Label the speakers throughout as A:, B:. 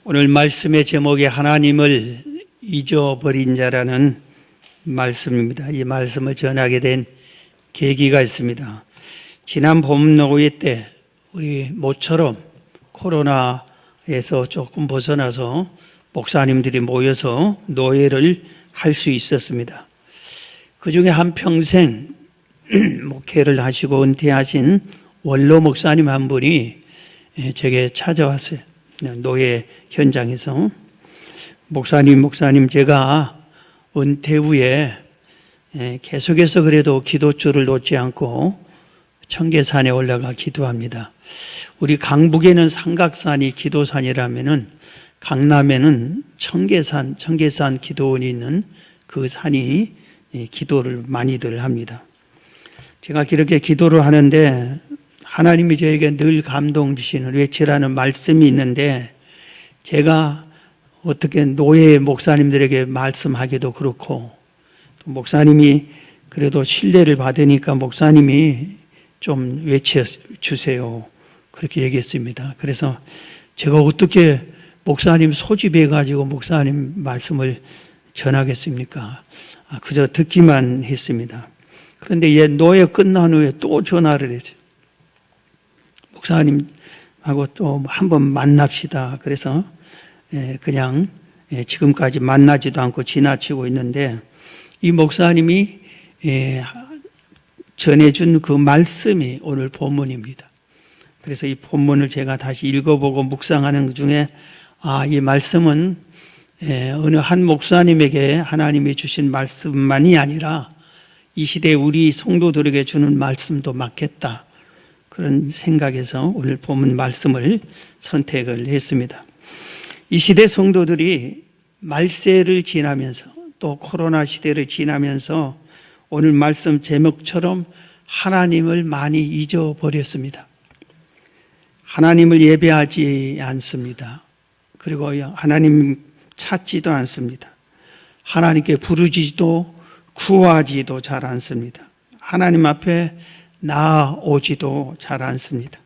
A: 오늘 말씀의 제목이 하나님을 잊어버린 자라는 말씀입니다. 이 말씀을 전하게 된 계기가 있습니다. 지난 봄 노예 때 우리 모처럼 코로나에서 조금 벗어나서 목사님들이 모여서 노예를 할 수 있었습니다. 그 중에 한평생 목회를 하시고 은퇴하신 원로 목사님 한 분이 제게 찾아왔어요. 노예 현장에서 목사님 제가 은퇴 후에 계속해서 그래도 기도줄을 놓지 않고 청계산에 올라가 기도합니다. 우리 강북에는 삼각산이 기도산이라면은 강남에는 청계산 기도원이 있는 그 산이 기도를 많이들 합니다. 제가 그렇게 기도를 하는데 하나님이 저에게 늘 감동 주시는 외치라는 말씀이 있는데, 제가 어떻게 노예 목사님들에게 말씀하기도 그렇고, 또 목사님이 그래도 신뢰를 받으니까 목사님이 좀 외쳐 주세요, 그렇게 얘기했습니다. 그래서 제가 어떻게 목사님 소집해 가지고 목사님 말씀을 전하겠습니까? 그저 듣기만 했습니다. 그런데 얘 노예 끝난 후에 또 전화를 했어요. 목사님하고 또 한번 만납시다. 그래서 그냥 지금까지 만나지도 않고 지나치고 있는데, 이 목사님이 전해준 그 말씀이 오늘 본문입니다. 그래서 이 본문을 제가 다시 읽어보고 묵상하는 중에 이 말씀은 어느 한 목사님에게 하나님이 주신 말씀만이 아니라 이 시대에 우리 성도들에게 주는 말씀도 맞겠다, 그런 생각에서 오늘 본문 말씀을 선택을 했습니다. 이 시대 성도들이 말세를 지나면서 또 코로나 시대를 지나면서 오늘 말씀 제목처럼 하나님을 많이 잊어버렸습니다. 하나님을 예배하지 않습니다. 그리고 하나님 찾지도 않습니다. 하나님께 부르지도 구하지도 잘 않습니다. 하나님 앞에 나아오지도 잘 않습니다.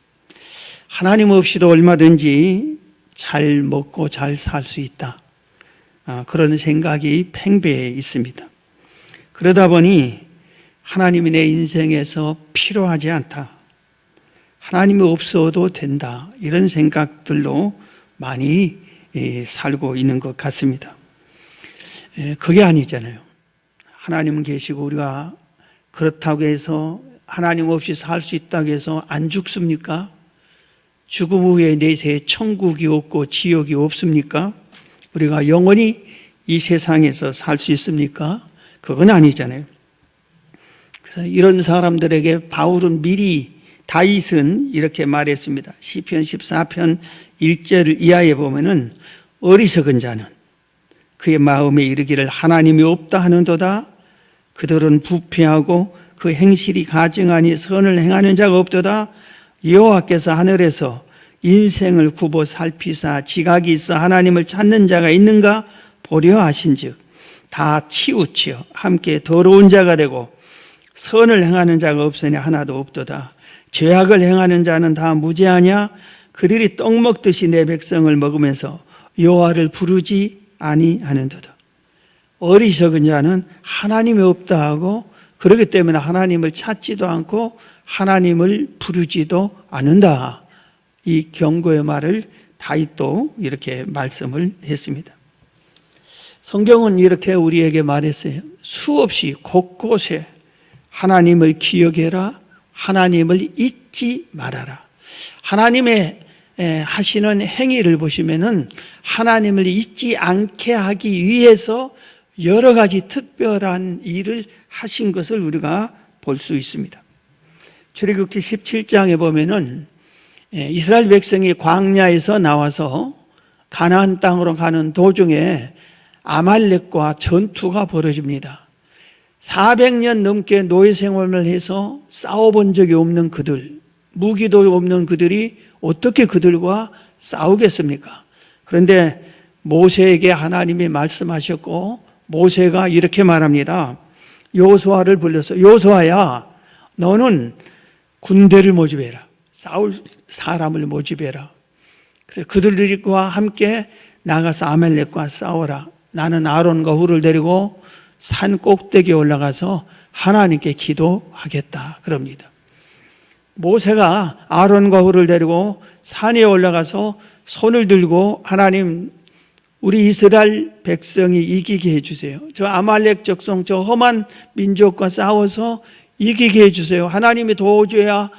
A: 하나님 없이도 얼마든지 잘 먹고 잘 살 수 있다, 그런 생각이 팽배해 있습니다. 그러다 보니 하나님이 내 인생에서 필요하지 않다, 하나님이 없어도 된다, 이런 생각들로 많이 살고 있는 것 같습니다. 그게 아니잖아요. 하나님은 계시고 우리가 그렇다고 해서 하나님 없이 살 수 있다고 해서 안 죽습니까? 죽음 후에 내세에 천국이 없고 지옥이 없습니까? 우리가 영원히 이 세상에서 살 수 있습니까? 그건 아니잖아요. 그래서 이런 사람들에게 바울은 미리, 다윗은 이렇게 말했습니다. 시편 14편 1절 이하에 보면은 어리석은 자는 그의 마음에 이르기를 하나님이 없다 하는도다. 그들은 부패하고 그 행실이 가증하니 선을 행하는 자가 없도다. 여호와께서 하늘에서 인생을 굽어 살피사 지각이 있어 하나님을 찾는 자가 있는가 보려 하신즉 다 치우치어 함께 더러운 자가 되고 선을 행하는 자가 없으니 하나도 없도다. 죄악을 행하는 자는 다 무죄하냐? 그들이 떡 먹듯이 내 백성을 먹으면서 여호와를 부르지 아니하는도다. 어리석은 자는 하나님이 없다 하고, 그렇기 때문에 하나님을 찾지도 않고 하나님을 부르지도 않는다. 이 경고의 말을 다윗도 이렇게 말씀을 했습니다. 성경은 이렇게 우리에게 말했어요. 수없이 곳곳에 하나님을 기억해라, 하나님을 잊지 말아라. 하나님의 하시는 행위를 보시면은 하나님을 잊지 않게 하기 위해서 여러 가지 특별한 일을 하신 것을 우리가 볼 수 있습니다. 출애굽기 17장에 보면은 이스라엘 백성이 광야에서 나와서 가나안 땅으로 가는 도중에 아말렉과 전투가 벌어집니다. 400년 넘게 노예 생활을 해서 싸워본 적이 없는 그들, 무기도 없는 그들이 어떻게 그들과 싸우겠습니까? 그런데 모세에게 하나님이 말씀하셨고, 모세가 이렇게 말합니다. 여호수아를 불러서 여호수아야, 너는 군대를 모집해라. 싸울 사람을 모집해라. 그래서 그들과 함께 나가서 아말렉과 싸워라. 나는 아론과 훌을 데리고 산 꼭대기에 올라가서 하나님께 기도하겠다. 그럽니다. 모세가 아론과 훌을 데리고 산에 올라가서 손을 들고 하나님, 우리 이스라엘 백성이 이기게 해주세요. 저 아말렉 적성, 저 험한 민족과 싸워서 이기게 해주세요. 하나님이 도와줘야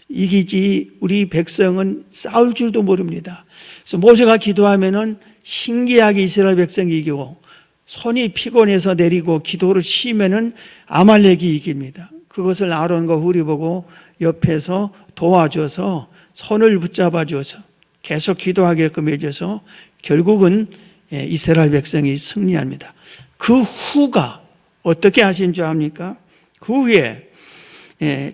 A: 이기지 우리 백성은 싸울 줄도 모릅니다. 그래서 모세가 기도하면은 신기하게 이스라엘 백성이 이기고, 손이 피곤해서 내리고 기도를 쉬면은 아말렉이 이깁니다. 그것을 아론과 훌이 보고 옆에서 도와줘서 손을 붙잡아 줘서 계속 기도하게끔 해줘서 결국은 이스라엘 백성이 승리합니다. 그 후가 어떻게 하신 줄 압니까? 그 후에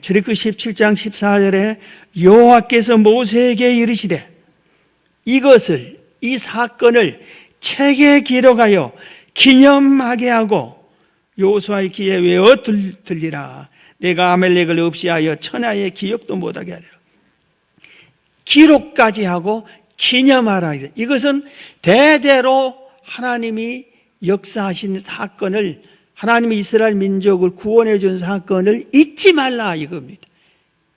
A: 출애굽기 17장 14절에 여호와께서 모세에게 이르시되 이것을, 이 사건을 책에 기록하여 기념하게 하고 여호수아의 귀에 외어 들리라. 내가 아말렉을 없이하여 천하의 기억도 못하게 하리라. 기록까지 하고 기념하라. 이것은 대대로 하나님이 역사하신 사건을, 하나님이 이스라엘 민족을 구원해 준 사건을 잊지 말라 이겁니다.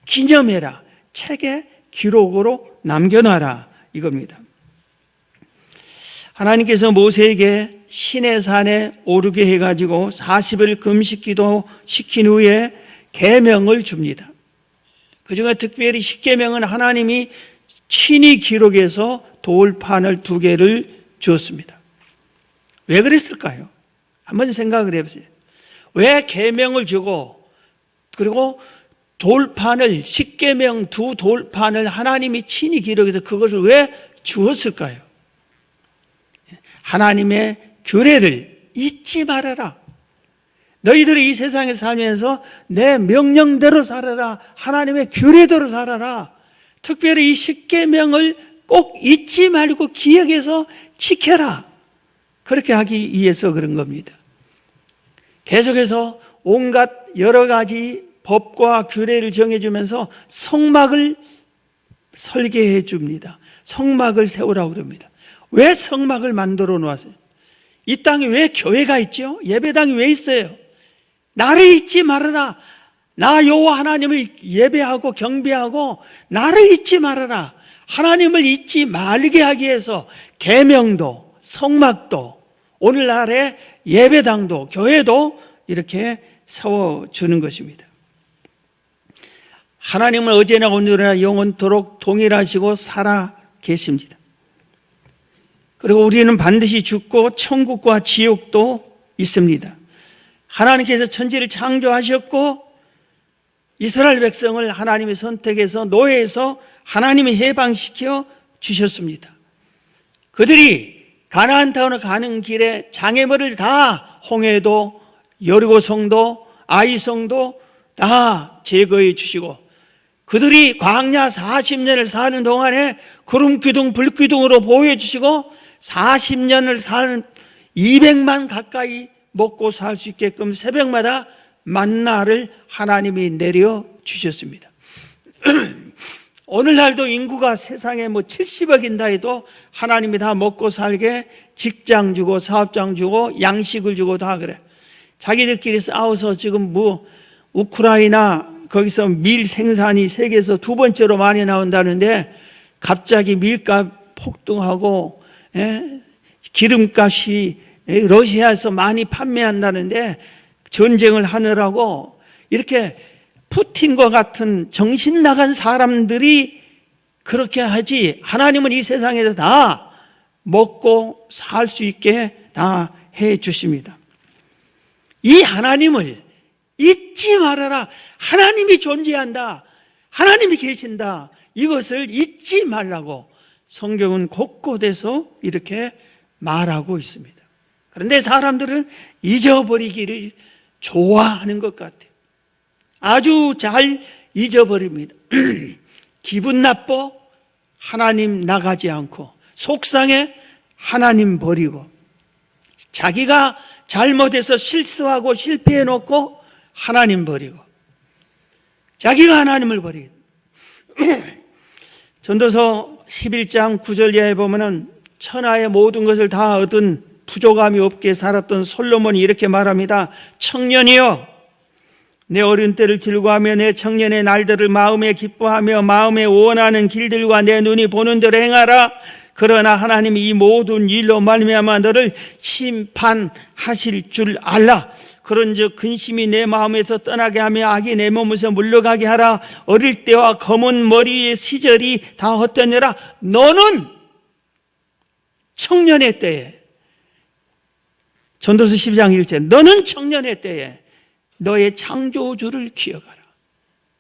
A: 기념해라. 책에 기록으로 남겨놔라 이겁니다. 하나님께서 모세에게 시내산에 오르게 해가지고 40일 금식기도 시킨 후에 계명을 줍니다. 그중에 특별히 십계명은 하나님이 친히 기록해서 돌판을 2개를 주었습니다. 왜 그랬을까요? 한번 생각을 해보세요. 왜 계명을 주고, 그리고 돌판을, 십계명 2 돌판을 하나님이 친히 기록해서 그것을 왜 주었을까요? 하나님의 규례를 잊지 말아라. 너희들이 이 세상에 살면서 내 명령대로 살아라. 하나님의 규례대로 살아라. 특별히 이 십계명을 꼭 잊지 말고 기억해서 지켜라. 그렇게 하기 위해서 그런 겁니다. 계속해서 온갖 여러 가지 법과 규례를 정해주면서 성막을 설계해 줍니다. 성막을 세우라고 그럽니다. 왜 성막을 만들어 놓았어요? 이 땅에 왜 교회가 있죠? 예배당이 왜 있어요? 나를 잊지 말아라. 나 여호와 하나님을 예배하고 경배하고 나를 잊지 말아라. 하나님을 잊지 말게 하기 위해서 계명도, 성막도, 오늘날의 예배당도, 교회도 이렇게 세워주는 것입니다. 하나님은 어제나 오늘이나 영원토록 동일하시고 살아 계십니다. 그리고 우리는 반드시 죽고 천국과 지옥도 있습니다. 하나님께서 천지를 창조하셨고 이스라엘 백성을 하나님이 선택해서 노예에서 하나님이 해방시켜 주셨습니다. 그들이 가나안 땅으로 가는 길에 장애물을 다, 홍해도, 여리고성도, 아이성도 다 제거해 주시고, 그들이 광야 40년을 사는 동안에 구름기둥 불기둥으로 보호해 주시고 40년을 사는 200만 가까이 먹고 살 수 있게끔 새벽마다 만나를 하나님이 내려 주셨습니다. 오늘날도 인구가 세상에 70억인다 해도 하나님이 다 먹고 살게 직장 주고 사업장 주고 양식을 주고 다 그래. 자기들끼리 싸워서 지금 우크라이나 거기서 밀 생산이 세계에서 2번째로 많이 나온다는데 갑자기 밀값 폭등하고 기름값이 러시아에서 많이 판매한다는데 전쟁을 하느라고 이렇게 푸틴과 같은 정신 나간 사람들이 그렇게 하지, 하나님은 이 세상에서 다 먹고 살 수 있게 다 해 주십니다. 이 하나님을 잊지 말아라. 하나님이 존재한다. 하나님이 계신다. 이것을 잊지 말라고 성경은 곳곳에서 이렇게 말하고 있습니다. 그런데 사람들은 잊어버리기를 좋아하는 것 같아요. 아주 잘 잊어버립니다. 기분 나빠 하나님 나가지 않고, 속상해 하나님 버리고, 자기가 잘못해서 실수하고 실패해 놓고 하나님 버리고, 자기가 하나님을 버리고. 전도서 11장 9절 이하에 보면은 천하의 모든 것을 다 얻은 부족함이 없게 살았던 솔로몬이 이렇게 말합니다. 청년이여, 내 어린 때를 즐거워하며 내 청년의 날들을 마음에 기뻐하며 마음에 원하는 길들과 내 눈이 보는 대로 행하라. 그러나 하나님이 이 모든 일로 말미암아 너를 심판하실 줄 알라. 그런즉 근심이 내 마음에서 떠나게 하며 악이 내 몸에서 물러가게 하라. 어릴 때와 검은 머리의 시절이 다 헛되니라. 너는 청년의 때에, 전도서 12장 1절, 너는 청년의 때에 너의 창조주를 기억하라.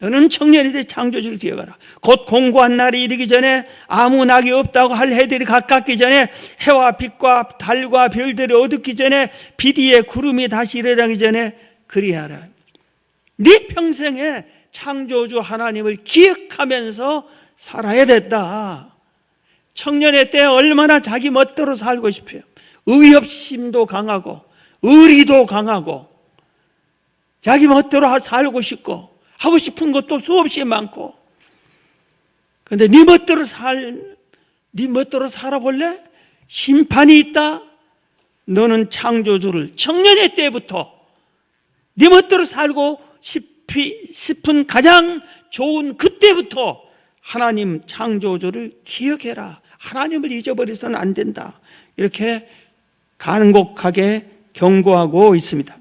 A: 너는 청년이 돼 창조주를 기억하라. 곧 공고한 날이 이르기 전에 아무 낙이 없다고 할 해들이 가깝기 전에 해와 빛과 달과 별들이 어둡기 전에 빛 위에 구름이 다시 일어나기 전에 그리하라. 네 평생에 창조주 하나님을 기억하면서 살아야 됐다. 청년의 때 얼마나 자기 멋대로 살고 싶어요. 의협심도 강하고 의리도 강하고 자기 멋대로 살고 싶고 하고 싶은 것도 수없이 많고. 그런데 네 멋대로 살아볼래? 심판이 있다. 너는 창조주를 청년의 때부터 네 멋대로 살고 싶은 가장 좋은 그때부터 하나님 창조주를 기억해라. 하나님을 잊어버려서는 안 된다. 이렇게 간곡하게 경고하고 있습니다.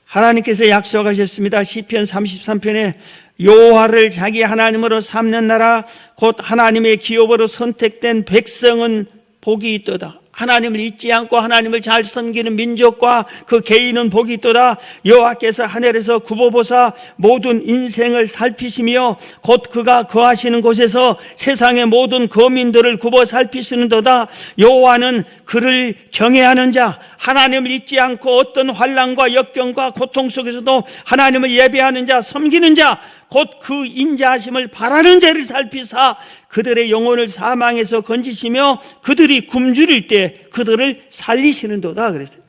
A: 하나님께서 약속하셨습니다. 시편 33편에 여호와를 자기 하나님으로 삼는 나라 곧 하나님의 기업으로 선택된 백성은 복이 있도다. 하나님을 잊지 않고 하나님을 잘 섬기는 민족과 그 개인은 복이 있도다. 여호와께서 하늘에서 굽어보사 모든 인생을 살피시며 곧 그가 거하시는 곳에서 세상의 모든 거민들을 굽어 살피시는도다. 여호와는 그를 경외하는 자, 하나님을 잊지 않고 어떤 환난과 역경과 고통 속에서도 하나님을 예배하는 자, 섬기는 자, 곧 그 인자하심을 바라는 자를 살피사 그들의 영혼을 사망에서 건지시며 그들이 굶주릴 때 그들을 살리시는도다 그랬어요.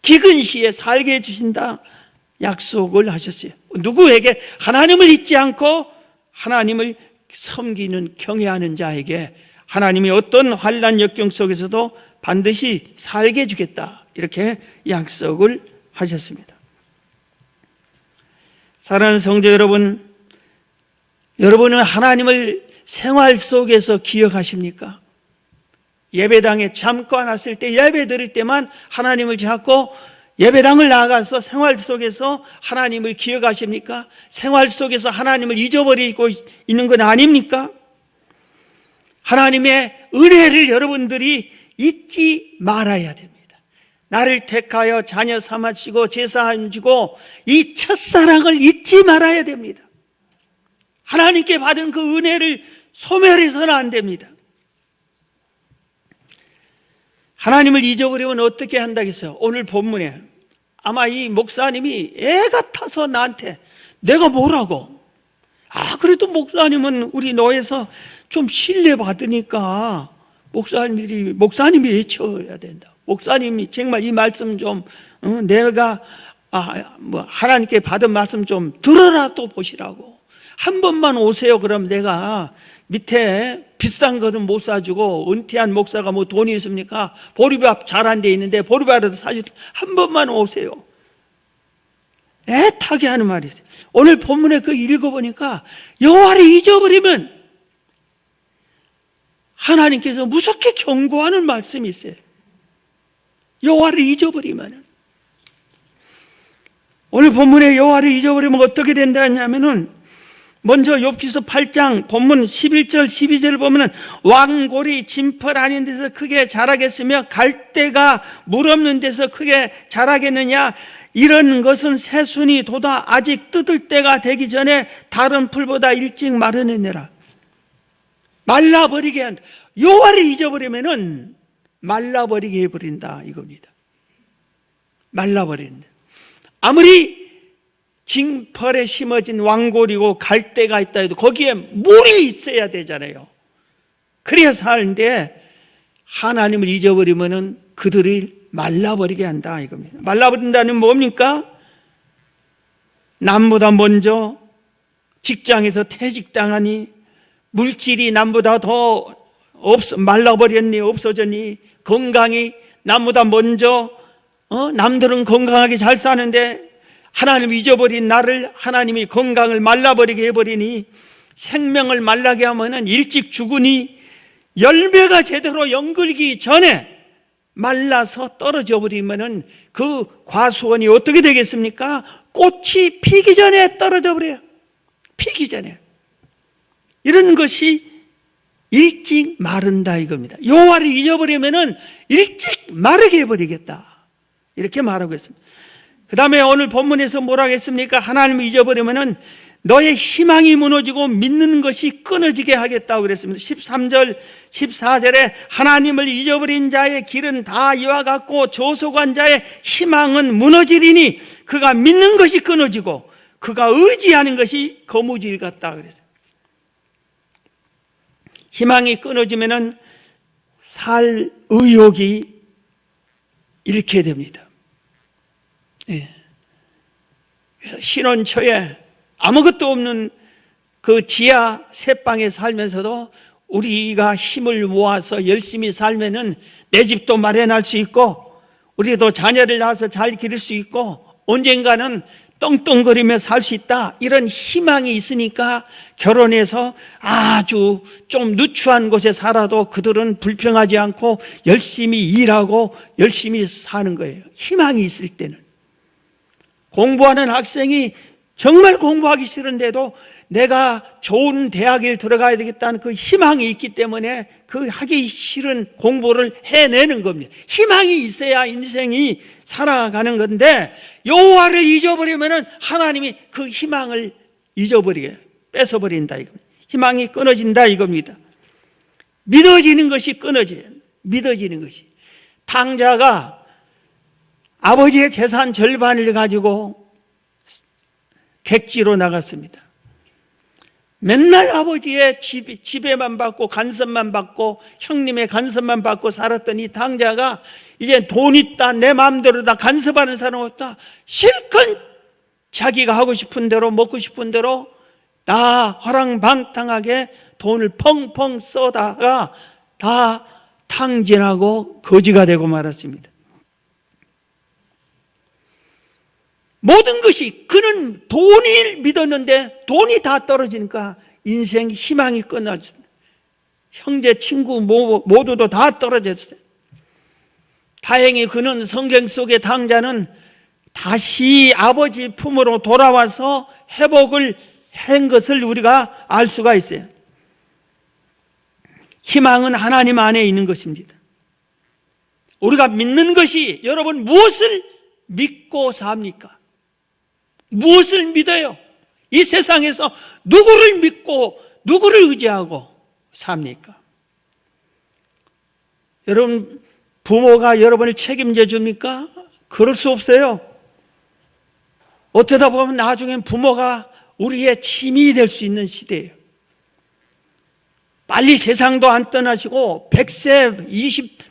A: 기근 시에 살게 해주신다 약속을 하셨어요. 누구에게? 하나님을 잊지 않고 하나님을 섬기는 경외하는 자에게 하나님이 어떤 환난 역경 속에서도 반드시 살게 해주겠다 이렇게 약속을 하셨습니다. 사랑하는 성도 여러분, 여러분은 하나님을 생활 속에서 기억하십니까? 예배당에 잠깐 왔을 때 예배 드릴 때만 하나님을 찾고 예배당을 나가서 생활 속에서 하나님을 기억하십니까? 생활 속에서 하나님을 잊어버리고 있는 건 아닙니까? 하나님의 은혜를 여러분들이 잊지 말아야 됩니다. 나를 택하여 자녀 삼으시고 제사하시고 이 첫사랑을 잊지 말아야 됩니다. 하나님께 받은 그 은혜를 소멸해서는 안 됩니다. 하나님을 잊어버리면 어떻게 한다겠어요? 오늘 본문에 아마 이 목사님이 애 같아서 나한테 내가 뭐라고? 그래도 목사님은 우리 노에서 좀 신뢰받으니까 목사님이 외쳐야 된다. 목사님이 정말 이 말씀 좀 내가 하나님께 받은 말씀 좀 들어라 또 보시라고. 한 번만 오세요. 그럼 내가 밑에 비싼 거는 못 사주고 은퇴한 목사가 뭐 돈이 있습니까? 보리밥 잘한 데 있는데 보리밥이라도 사줄 한 번만 오세요. 애타게 하는 말이 있어요. 오늘 본문에 그 읽어보니까 여호와를 잊어버리면 하나님께서 무섭게 경고하는 말씀이 있어요. 여호와를 잊어버리면 오늘 본문에 여호와를 잊어버리면 어떻게 된다 했냐면은 먼저 욥기서 8장 본문 11절 12절을 보면은 왕골이 진펄 아닌 데서 크게 자라겠으며 갈대가 물 없는 데서 크게 자라겠느냐. 이런 것은 새순이 돋아 아직 뜯을 때가 되기 전에 다른 풀보다 일찍 마르느니라. 말라버리게 한다. 여호와를 잊어버리면은 말라버리게 해버린다 이겁니다. 말라버린다. 아무리 징펄에 심어진 왕골이고 갈대가 있다 해도 거기에 물이 있어야 되잖아요. 그래야 사는데 하나님을 잊어버리면은 그들을 말라버리게 한다 이겁니다. 말라버린다는 뭡니까? 남보다 먼저 직장에서 퇴직당하니 물질이 남보다 더 말라버렸니? 없어졌니? 건강이 나보다 먼저 남들은 건강하게 잘 사는데 하나님 잊어버린 나를 하나님이 건강을 말라버리게 해버리니, 생명을 말라게 하면은 일찍 죽으니, 열매가 제대로 연글기 전에 말라서 떨어져 버리면은 그 과수원이 어떻게 되겠습니까? 꽃이 피기 전에 떨어져 버려요. 피기 전에. 이런 것이 일찍 마른다 이겁니다. 여호와를 잊어버리면은 일찍 마르게 해버리겠다, 이렇게 말하고 있습니다. 그 다음에 오늘 본문에서 뭐라고 했습니까? 하나님을 잊어버리면은 너의 희망이 무너지고 믿는 것이 끊어지게 하겠다고 그랬습니다. 13절 14절에 하나님을 잊어버린 자의 길은 다 이와 같고 조속한 자의 희망은 무너지리니 그가 믿는 것이 끊어지고 그가 의지하는 것이 거무질 같다 그랬어요. 희망이 끊어지면은 살 의욕이 잃게 됩니다. 예. 그래서 신혼 초에 아무것도 없는 그 지하 새방에 살면서도 우리가 힘을 모아서 열심히 살면은 내 집도 마련할 수 있고, 우리도 자녀를 낳아서 잘 기를 수 있고, 언젠가는 떵떵거리며 살 수 있다, 이런 희망이 있으니까 결혼해서 아주 좀 누추한 곳에 살아도 그들은 불평하지 않고 열심히 일하고 열심히 사는 거예요. 희망이 있을 때는. 공부하는 학생이 정말 공부하기 싫은데도 내가 좋은 대학에 들어가야 되겠다는 그 희망이 있기 때문에 그 하기 싫은 공부를 해내는 겁니다. 희망이 있어야 인생이 살아가는 건데, 여호와를 잊어버리면은 하나님이 그 희망을 잊어버리게 뺏어버린다 이겁니다. 희망이 끊어진다 이겁니다. 믿어지는 것이 끊어져요. 믿어지는 것이. 탕자가 아버지의 재산 절반을 가지고 객지로 나갔습니다. 맨날 아버지의 지배만 받고 간섭만 받고 형님의 간섭만 받고 살았던 이 탕자가 이제 돈 있다, 내 마음대로 다 간섭하는 사람 없다, 실컷 자기가 하고 싶은 대로 먹고 싶은 대로 다 허랑방탕하게 돈을 펑펑 써다가 다 탕진하고 거지가 되고 말았습니다. 모든 것이, 그는 돈을 믿었는데 돈이 다 떨어지니까 인생 희망이 끊어졌어요. 형제 친구 모두도 다 떨어졌어요. 다행히 그는 성경 속의 탕자는 다시 아버지 품으로 돌아와서 회복을 한 것을 우리가 알 수가 있어요. 희망은 하나님 안에 있는 것입니다. 우리가 믿는 것이, 여러분 무엇을 믿고 삽니까? 무엇을 믿어요? 이 세상에서 누구를 믿고 누구를 의지하고 삽니까? 여러분, 부모가 여러분을 책임져 줍니까? 그럴 수 없어요. 어쩌다 보면 나중엔 부모가 우리의 짐이 될 수 있는 시대예요. 빨리 세상도 안 떠나시고 100세,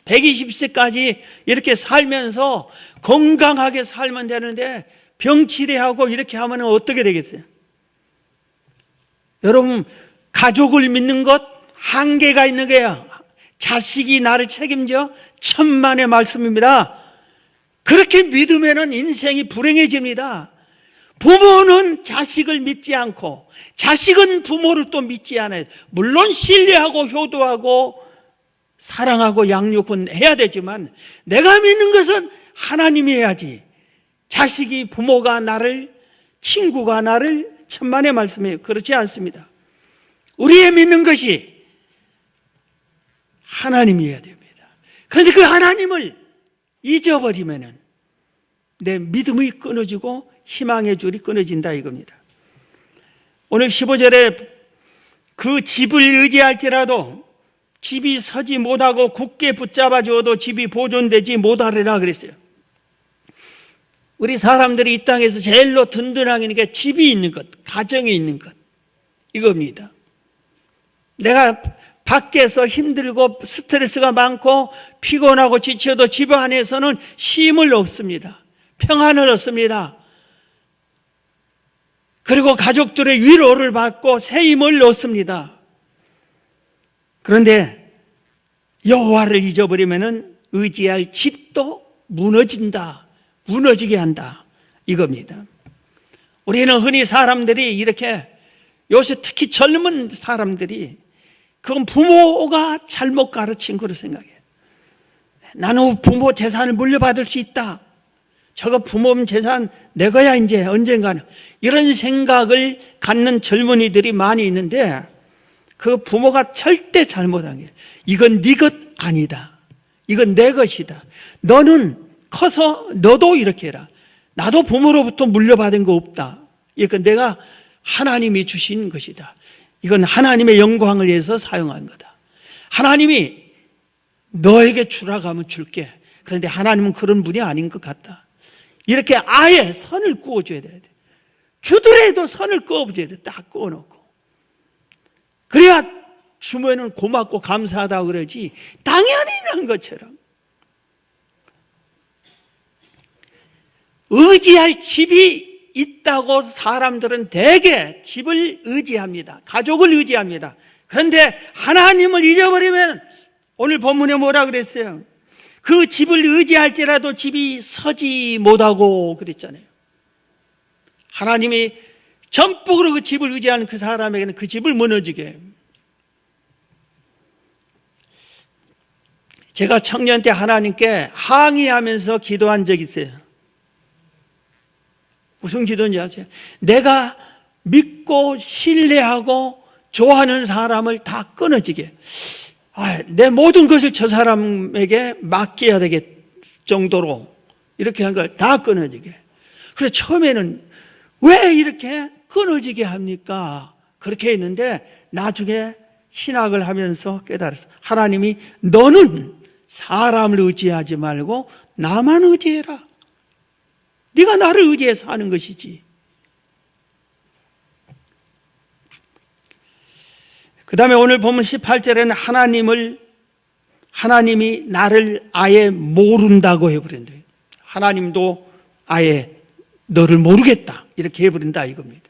A: 120세까지 이렇게 살면서 건강하게 살면 되는데 병치레하고 이렇게 하면 어떻게 되겠어요? 여러분, 가족을 믿는 것 한계가 있는 거예요. 자식이 나를 책임져, 천만의 말씀입니다. 그렇게 믿으면 인생이 불행해집니다. 부모는 자식을 믿지 않고 자식은 부모를 또 믿지 않아요. 물론 신뢰하고 효도하고 사랑하고 양육은 해야 되지만 내가 믿는 것은 하나님이 해야지, 자식이, 부모가 나를, 친구가 나를, 천만의 말씀이에요. 그렇지 않습니다. 우리의 믿는 것이 하나님이어야 됩니다. 그런데 그 하나님을 잊어버리면은 내 믿음이 끊어지고 희망의 줄이 끊어진다 이겁니다. 오늘 15절에 그 집을 의지할지라도 집이 서지 못하고 굳게 붙잡아 주어도 집이 보존되지 못하리라 그랬어요. 우리 사람들이 이 땅에서 제일로 든든하게 집이 있는 것, 가정이 있는 것, 이겁니다. 내가 밖에서 힘들고 스트레스가 많고 피곤하고 지쳐도 집 안에서는 쉼을 얻습니다. 평안을 얻습니다. 그리고 가족들의 위로를 받고 새 힘을 얻습니다. 그런데 여호와를 잊어버리면은 의지할 집도 무너진다, 무너지게 한다, 이겁니다. 우리는 흔히 사람들이 이렇게, 요새 특히 젊은 사람들이 그건 부모가 잘못 가르친 거로 생각해요. 나는 부모 재산을 물려받을 수 있다, 저거 부모 재산 내 거야 이제 언젠가는, 이런 생각을 갖는 젊은이들이 많이 있는데 그 부모가 절대 잘못한 거예요. 이건 네 것 아니다, 이건 내 것이다, 너는 커서 너도 이렇게 해라, 나도 부모로부터 물려받은 거 없다, 이건 내가 하나님이 주신 것이다, 이건 하나님의 영광을 위해서 사용한 거다, 하나님이 너에게 주라고 하면 줄게, 그런데 하나님은 그런 분이 아닌 것 같다, 이렇게 아예 선을 그어줘야 돼. 주더라도 선을 그어줘야 돼. 딱 그어놓고, 그래야 주면은 고맙고 감사하다고 그러지 당연히 난 것처럼. 의지할 집이 있다고 사람들은 대개 집을 의지합니다, 가족을 의지합니다. 그런데 하나님을 잊어버리면, 오늘 본문에 뭐라 그랬어요? 그 집을 의지할지라도 집이 서지 못하고 그랬잖아요. 하나님이 전폭으로 그 집을 의지하는 그 사람에게는 그 집을 무너지게 해요. 제가 청년 때 하나님께 항의하면서 기도한 적이 있어요. 무슨 기도인지 아세요? 내가 믿고 신뢰하고 좋아하는 사람을 다 끊어지게, 내 모든 것을 저 사람에게 맡겨야 되겠 정도로 이렇게 한 걸 다 끊어지게. 그래서 처음에는 왜 이렇게 끊어지게 합니까? 그렇게 했는데 나중에 신학을 하면서 깨달았어. 하나님이 너는 사람을 의지하지 말고 나만 의지해라. 네가 나를 의지해서 하는 것이지. 그 다음에 오늘 보면 18절에는 하나님이 나를 아예 모른다고 해버린다. 하나님도 아예 너를 모르겠다, 이렇게 해버린다, 이겁니다.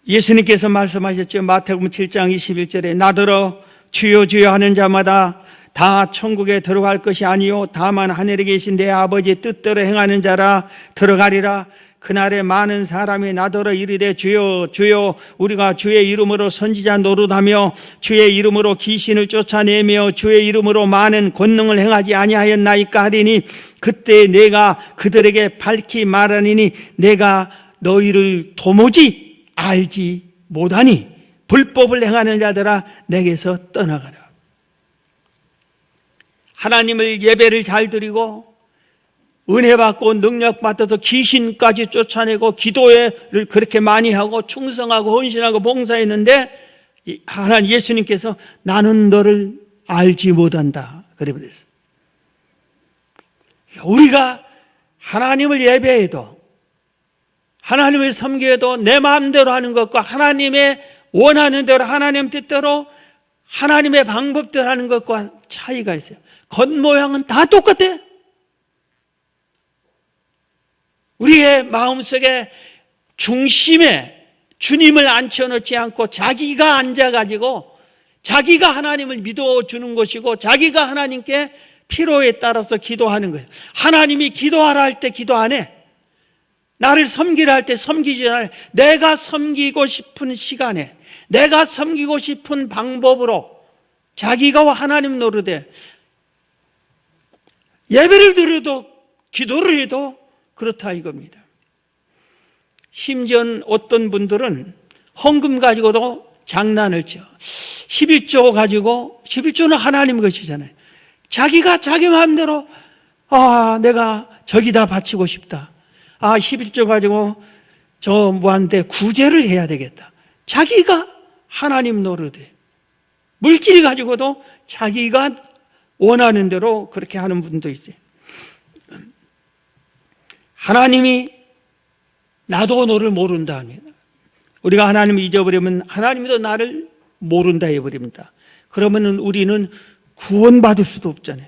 A: 예수님께서 말씀하셨죠. 마태복음 7장 21절에 나더러 주여 주여 하는 자마다 다 천국에 들어갈 것이 아니요 다만 하늘에 계신 내 아버지의 뜻대로 행하는 자라 들어가리라. 그날에 많은 사람이 나더러 이르되 주여 주여 우리가 주의 이름으로 선지자 노릇하며 주의 이름으로 귀신을 쫓아내며 주의 이름으로 많은 권능을 행하지 아니하였나이까 하리니 그때 내가 그들에게 밝히 말하니니 내가 너희를 도무지 알지 못하니 불법을 행하는 자들아 내게서 떠나가라. 하나님을 예배를 잘 드리고 은혜 받고 능력 받아서 귀신까지 쫓아내고 기도를 그렇게 많이 하고 충성하고 헌신하고 봉사했는데 하나님 예수님께서 나는 너를 알지 못한다 그래 버렸어요. 우리가 하나님을 예배해도 하나님을 섬겨도 내 마음대로 하는 것과 하나님의 원하는 대로 하나님 뜻대로 하나님의 방법대로 하는 것과 차이가 있어요. 겉모양은 다 똑같아. 우리의 마음속에 중심에 주님을 앉혀놓지 않고 자기가 앉아가지고 자기가 하나님을 믿어주는 것이고 자기가 하나님께 필요에 따라서 기도하는 거예요. 하나님이 기도하라 할 때 기도 안 해. 나를 섬기라 할 때 섬기지 않아요. 내가 섬기고 싶은 시간에 내가 섬기고 싶은 방법으로 자기가 하나님 노릇해. 예배를 드려도 기도를 해도 그렇다 이겁니다. 심지어 어떤 분들은 헌금 가지고도 장난을 쳐. 11조 가지고 11조는 하나님 것이잖아요. 자기가 자기 마음대로 내가 저기다 바치고 싶다. 11조 가지고 저 뭐한테 구제를 해야 되겠다. 자기가 하나님 노릇해. 물질 가지고도 자기가 원하는 대로 그렇게 하는 분도 있어요. 하나님이 나도 너를 모른다 합니다. 우리가 하나님을 잊어버리면 하나님도 나를 모른다 해버립니다. 그러면 우리는 구원받을 수도 없잖아요.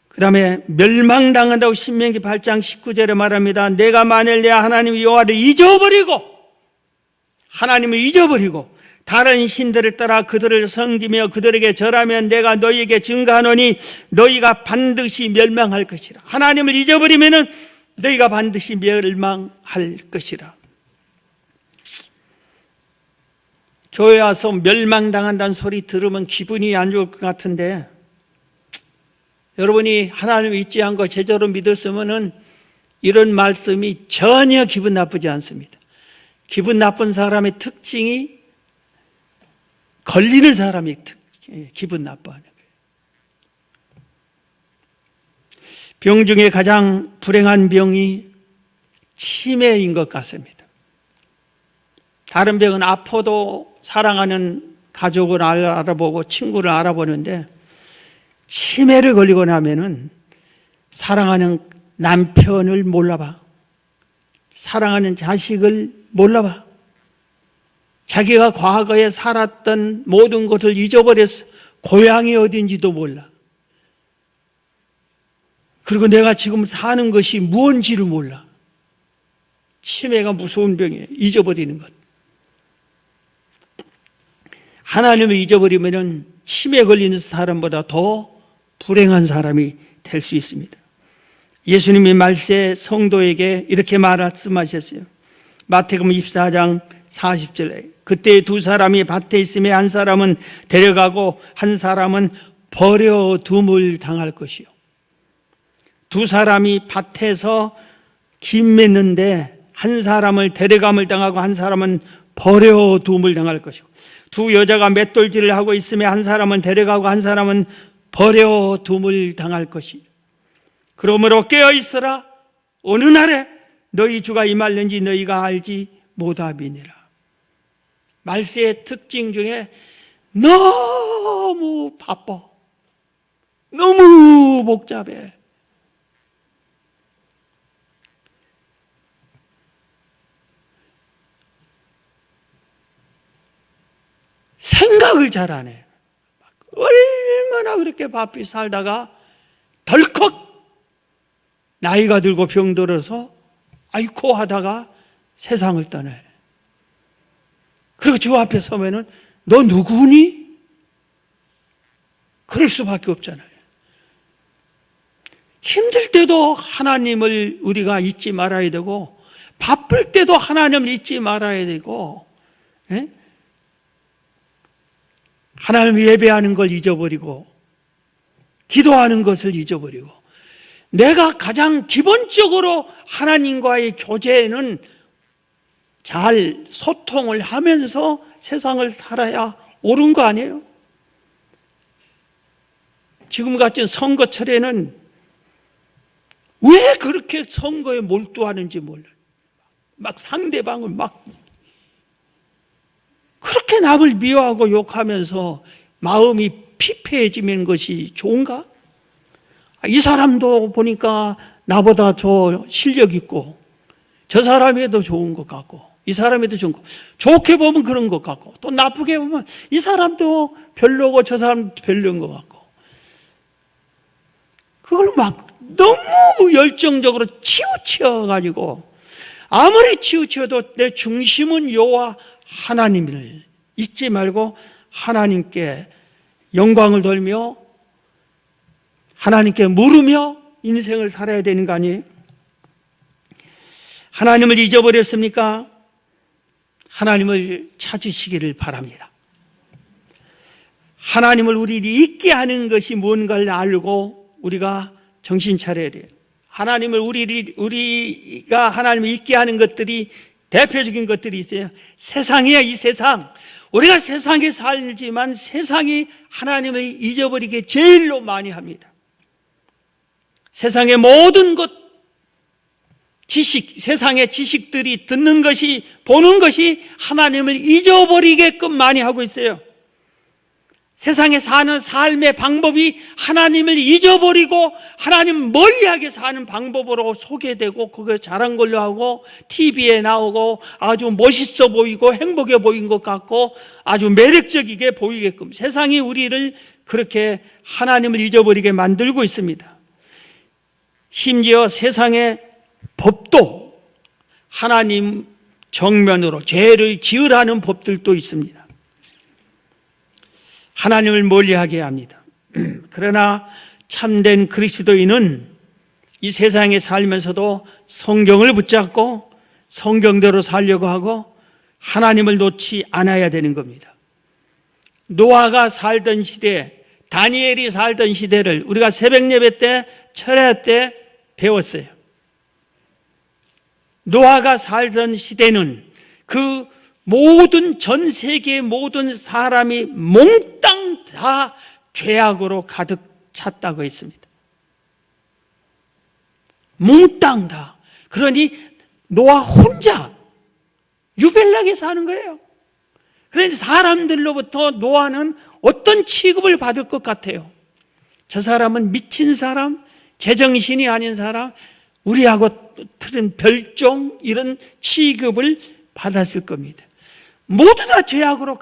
A: 그 다음에 멸망당한다고 신명기 8장 19절에 말합니다. 내가 만일 내 하나님 여호와를 잊어버리고 하나님을 잊어버리고 다른 신들을 따라 그들을 섬기며 그들에게 절하면 내가 너희에게 증거하노니 너희가 반드시 멸망할 것이라. 하나님을 잊어버리면 너희가 반드시 멸망할 것이라. 교회 와서 멸망당한다는 소리 들으면 기분이 안 좋을 것 같은데, 여러분이 하나님을 잊지 않고 제대로 믿었으면 이런 말씀이 전혀 기분 나쁘지 않습니다. 기분 나쁜 사람의 특징이 걸리는 사람이 기분 나빠하는 거예요. 병 중에 가장 불행한 병이 치매인 것 같습니다. 다른 병은 아파도 사랑하는 가족을 알아보고 친구를 알아보는데, 치매를 걸리고 나면은 사랑하는 남편을 몰라봐, 사랑하는 자식을 몰라봐, 자기가 과거에 살았던 모든 것을 잊어버렸어. 고향이 어딘지도 몰라. 그리고 내가 지금 사는 것이 무언지를 몰라. 치매가 무서운 병이에요. 잊어버리는 것. 하나님을 잊어버리면 치매 걸리는 사람보다 더 불행한 사람이 될 수 있습니다. 예수님이 말세 성도에게 이렇게 말씀하셨어요. 마태복음 24장 40절에 그때 두 사람이 밭에 있음에 한 사람은 데려가고 한 사람은 버려둠을 당할 것이요. 두 사람이 밭에서 김 맺는데 한 사람을 데려감을 당하고 한 사람은 버려둠을 당할 것이고, 두 여자가 맷돌질을 하고 있음에 한 사람은 데려가고 한 사람은 버려둠을 당할 것이요. 그러므로 깨어있어라. 어느 날에 너희 주가 임할는지 너희가 알지 못함이니라. 말세의 특징 중에 너무 바빠, 너무 복잡해. 생각을 잘 안 해. 얼마나 그렇게 바삐 살다가 덜컥 나이가 들고 병들어서 아이코 하다가 세상을 떠나요. 그리고 주 앞에 서면은 너 누구니? 그럴 수밖에 없잖아요. 힘들 때도 하나님을 우리가 잊지 말아야 되고, 바쁠 때도 하나님을 잊지 말아야 되고, 예? 하나님을 예배하는 걸 잊어버리고 기도하는 것을 잊어버리고, 내가 가장 기본적으로 하나님과의 교제에는 잘 소통을 하면서 세상을 살아야 옳은 거 아니에요? 지금 같은 선거철에는 왜 그렇게 선거에 몰두하는지 몰라요. 막 상대방을 막 그렇게 남을 미워하고 욕하면서 마음이 피폐해지는 것이 좋은가? 이 사람도 보니까 나보다 저 실력 있고, 저 사람에도 좋은 것 같고, 이 사람에도 좋은 것, 좋게 보면 그런 것 같고, 또 나쁘게 보면 이 사람도 별로고 저 사람도 별로인 것 같고, 그걸 막 너무 열정적으로 치우쳐가지고, 아무리 치우쳐도 내 중심은 여호와 하나님을 잊지 말고 하나님께 영광을 돌며 하나님께 물으며 인생을 살아야 되는 거 아니에요? 하나님을 잊어버렸습니까? 하나님을 찾으시기를 바랍니다. 하나님을 우리를 잊게 하는 것이 무언가를 알고 우리가 정신 차려야 돼요. 하나님을 우리가 하나님을 잊게 하는 것들이 대표적인 것들이 있어요. 세상이야, 이 세상. 우리가 세상에 살지만 세상이 하나님을 잊어버리게 제일로 많이 합니다. 세상의 모든 것, 지식, 세상의 지식들이 듣는 것이, 보는 것이 하나님을 잊어버리게끔 많이 하고 있어요. 세상에 사는 삶의 방법이 하나님을 잊어버리고 하나님 멀리하게 사는 방법으로 소개되고, 그거 잘한 걸로 하고 TV에 나오고 아주 멋있어 보이고 행복해 보인 것 같고 아주 매력적이게 보이게끔 세상이 우리를 그렇게 하나님을 잊어버리게 만들고 있습니다. 심지어 세상의 법도 하나님 정면으로 죄를 지으라는 법들도 있습니다. 하나님을 멀리하게 합니다. 그러나 참된 그리스도인은 이 세상에 살면서도 성경을 붙잡고 성경대로 살려고 하고 하나님을 놓지 않아야 되는 겁니다. 노아가 살던 시대, 다니엘이 살던 시대를 우리가 새벽 예배 때, 철야 때 배웠어요. 노아가 살던 시대는 그 모든 전 세계의 모든 사람이 몽땅 다 죄악으로 가득 찼다고 했습니다. 몽땅 다. 그러니 노아 혼자 유별나게 사는 거예요. 그런데 사람들로부터 노아는 어떤 취급을 받을 것 같아요? 저 사람은 미친 사람, 제정신이 아닌 사람, 우리하고 틀린 별종 이런 취급을 받았을 겁니다. 모두 다 죄악으로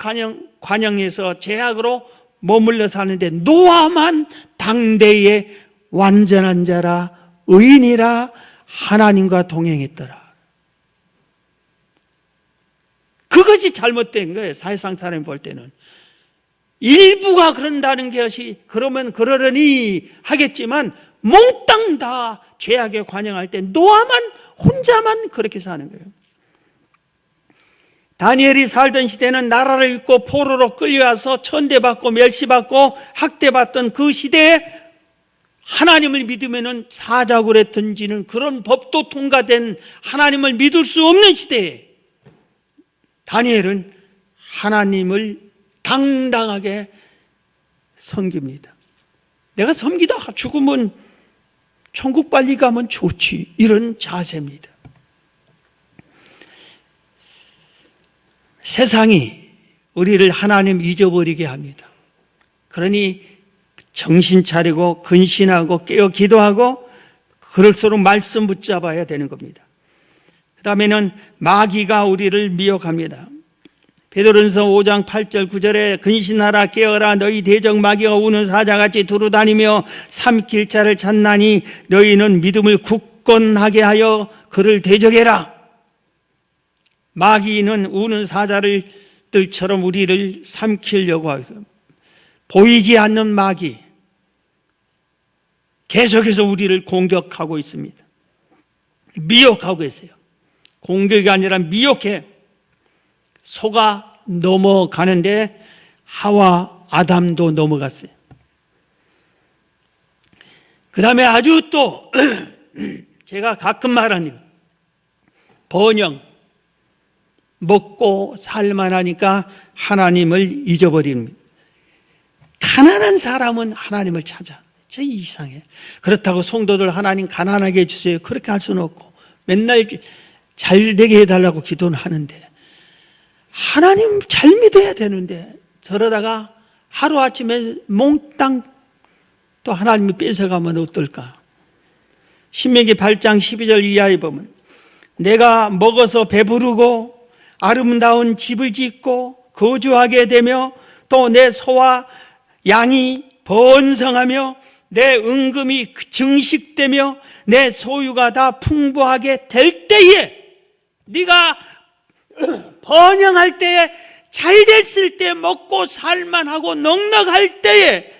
A: 관영해서 죄악으로 머물러 사는데 노아만 당대의 완전한 자라 의인이라 하나님과 동행했더라. 그것이 잘못된 거예요. 사회상 사람이 볼 때는. 일부가 그런다는 것이 그러면 그러려니 하겠지만 몽땅 다 죄악에 관영할 때 노아만 혼자만 그렇게 사는 거예요. 다니엘이 살던 시대는 나라를 잃고 포로로 끌려와서 천대받고 멸시받고 학대받던 그 시대에 하나님을 믿으면 사자굴에 던지는 그런 법도 통과된 하나님을 믿을 수 없는 시대에 다니엘은 하나님을 당당하게 섬깁니다. 내가 섬기다 죽으면 천국 빨리 가면 좋지, 이런 자세입니다. 세상이 우리를 하나님 잊어버리게 합니다. 그러니 정신 차리고 근신하고 깨어 기도하고 그럴수록 말씀 붙잡아야 되는 겁니다. 그 다음에는 마귀가 우리를 미혹합니다. 베드로전서 5장 8절 9절에 근신하라 깨어라 너희 대적 마귀가 우는 사자같이 두루다니며 삼킬 자를 찾나니 너희는 믿음을 굳건하게 하여 그를 대적해라. 마귀는 우는 사자들처럼 우리를 삼키려고 하고 보이지 않는 마귀 계속해서 우리를 공격하고 있습니다. 미혹하고 있어요. 공격이 아니라 미혹해 속아 넘어가는데 하와 아담도 넘어갔어요. 그 다음에 아주 또 제가 가끔 말하는 번영, 먹고 살만하니까 하나님을 잊어버립니다. 가난한 사람은 하나님을 찾아. 저 이상해. 그렇다고 성도들 하나님 가난하게 해주세요, 그렇게 할 수는 없고 맨날 잘 되게 해달라고 기도는 하는데 하나님 잘 믿어야 되는데 저러다가 하루아침에 몽땅 또 하나님이 뺏어가면 어떨까? 신명기 8장 12절 이하에 보면 내가 먹어서 배부르고 아름다운 집을 짓고 거주하게 되며 또 내 소와 양이 번성하며 내 은금이 증식되며 내 소유가 다 풍부하게 될 때에 네가 번영할 때에 잘 됐을 때 먹고 살만하고 넉넉할 때에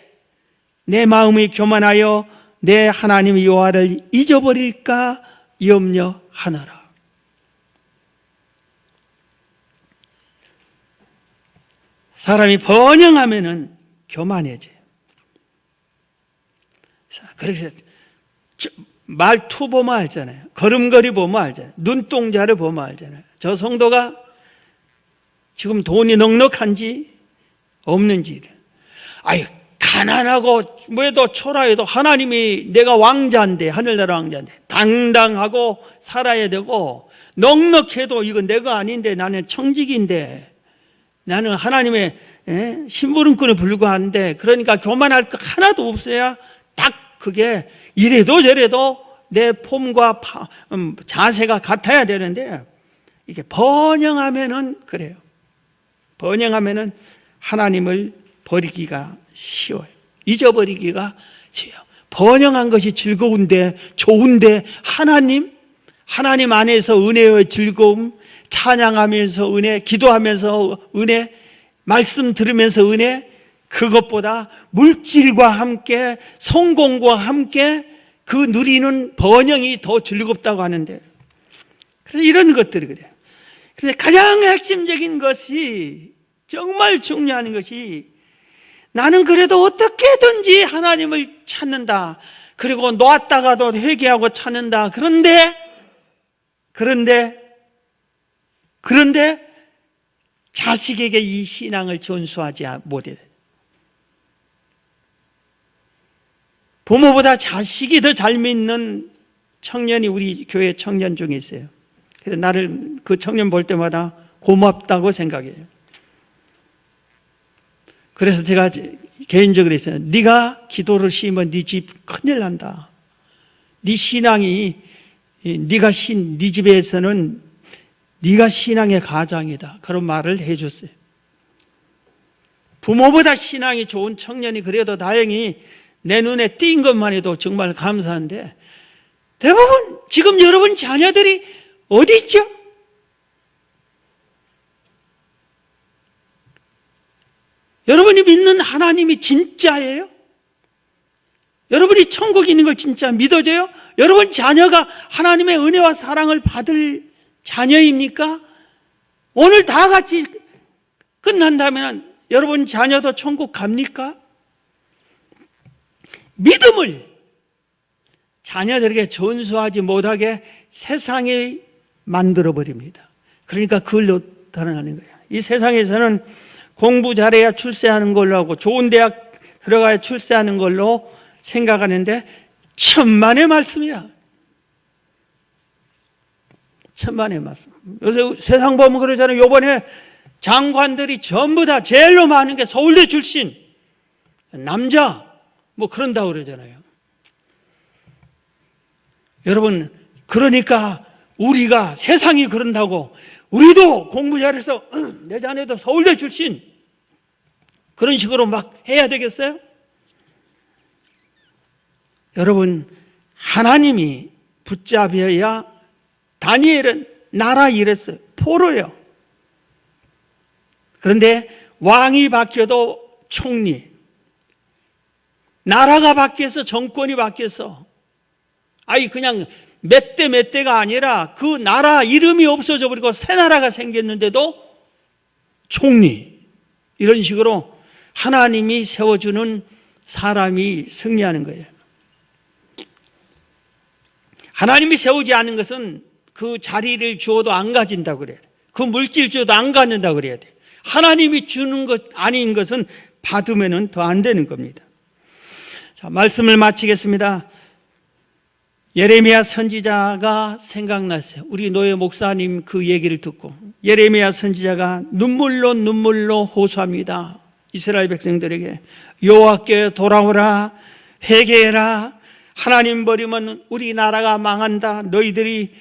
A: 내 마음이 교만하여 내 하나님 여호와를 잊어버릴까 염려하노라. 사람이 번영하면은 교만해져요. 그래서 말투 보면 알잖아요. 걸음걸이 보면 알잖아요. 눈동자를 보면 알잖아요. 저 성도가 지금 돈이 넉넉한지 없는지. 아이, 가난하고 뭐해도 초라해도 하나님이 내가 왕자인데, 하늘나라 왕자인데 당당하고 살아야 되고, 넉넉해도 이건 내가 아닌데 나는 청직인데 나는 하나님의 심부름꾼에 불과한데, 그러니까 교만할 거 하나도 없어야 딱 그게 이래도 저래도 내 폼과 자세가 같아야 되는데, 이게 번영하면은 그래요. 번영하면은 하나님을 버리기가 쉬워요. 잊어버리기가 쉬워요. 번영한 것이 즐거운데, 좋은데, 하나님 안에서 은혜의 즐거움, 찬양하면서 은혜, 기도하면서 은혜, 말씀 들으면서 은혜, 그것보다 물질과 함께 성공과 함께 그 누리는 번영이 더 즐겁다고 하는데, 그래서 이런 것들이 그래요. 그래서 가장 핵심적인 것이, 정말 중요한 것이, 나는 그래도 어떻게든지 하나님을 찾는다. 그리고 놓았다가도 회개하고 찾는다. 그런데 자식에게 이 신앙을 전수하지 못해. 부모보다 자식이 더 잘 믿는 청년이 우리 교회 청년 중에 있어요. 그래서 나를 그 청년 볼 때마다 고맙다고 생각해요. 그래서 제가 개인적으로 했어요. 네가 기도를 심으면 네 집 큰일 난다. 네 신앙이, 네 집에서는 네가 신앙의 가장이다. 그런 말을 해줬어요. 부모보다 신앙이 좋은 청년이 그래도 다행히 내 눈에 띈 것만 해도 정말 감사한데, 대부분 지금 여러분 자녀들이 어디 있죠? 여러분이 믿는 하나님이 진짜예요? 여러분이 천국에 있는 걸 진짜 믿어져요? 여러분 자녀가 하나님의 은혜와 사랑을 받을 자녀입니까? 오늘 다 같이 끝난다면 여러분 자녀도 천국 갑니까? 믿음을 자녀들에게 전수하지 못하게 세상이 만들어버립니다. 그러니까 그걸로 달아나는 거예요. 이 세상에서는 공부 잘해야 출세하는 걸로 하고 좋은 대학 들어가야 출세하는 걸로 생각하는데 천만의 말씀이야. 천만의 말씀. 요새 세상 보면 그러잖아요. 요번에 장관들이 전부 다 제일로 많은 게 서울대 출신 남자 뭐 그런다고 그러잖아요. 여러분, 그러니까 우리가 세상이 그런다고 우리도 공부 잘해서 내 자녀도 서울대 출신 그런 식으로 막 해야 되겠어요? 여러분, 하나님이 붙잡혀야. 다니엘은 나라 이랬어요. 포로예요. 그런데 왕이 바뀌어도 총리, 나라가 바뀌어서 정권이 바뀌어서, 그냥 몇 대가 아니라 그 나라 이름이 없어져 버리고 새 나라가 생겼는데도 총리, 이런 식으로 하나님이 세워주는 사람이 승리하는 거예요. 하나님이 세우지 않은 것은 그 자리를 주어도 안 가진다고 그래야 돼. 그 물질 주어도 안 갖는다고 그래야 돼. 하나님이 주는 것 아닌 것은 받으면 더 안 되는 겁니다. 자, 말씀을 마치겠습니다. 예레미야 선지자가 생각났어요. 우리 노예 목사님 그 얘기를 듣고 예레미야 선지자가 눈물로 호소합니다. 이스라엘 백성들에게 여호와께 돌아오라, 회개해라. 하나님 버리면 우리 나라가 망한다. 너희들이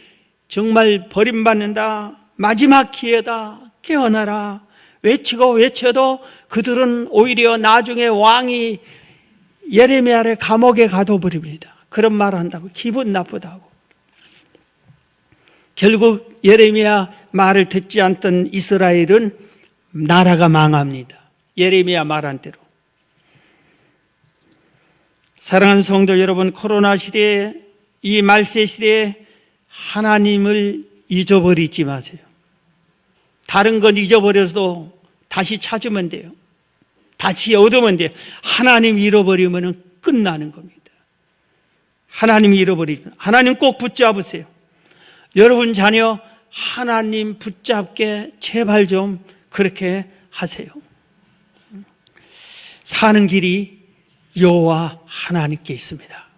A: 정말 버림받는다. 마지막 기회다. 깨어나라. 외쳐도 그들은 오히려 나중에 왕이 예레미야를 감옥에 가둬버립니다. 그런 말을 한다고 기분 나쁘다고. 결국 예레미야 말을 듣지 않던 이스라엘은 나라가 망합니다. 예레미야 말한 대로. 사랑하는 성도 여러분, 코로나 시대에, 이 말세 시대에 하나님을 잊어버리지 마세요. 다른 건 잊어버려도 다시 찾으면 돼요. 다시 얻으면 돼요. 하나님 잃어버리면 끝나는 겁니다. 하나님 잃어버리면 하나님 꼭 붙잡으세요. 여러분 자녀 하나님 붙잡게 제발 좀 그렇게 하세요. 사는 길이 여호와 하나님께 있습니다.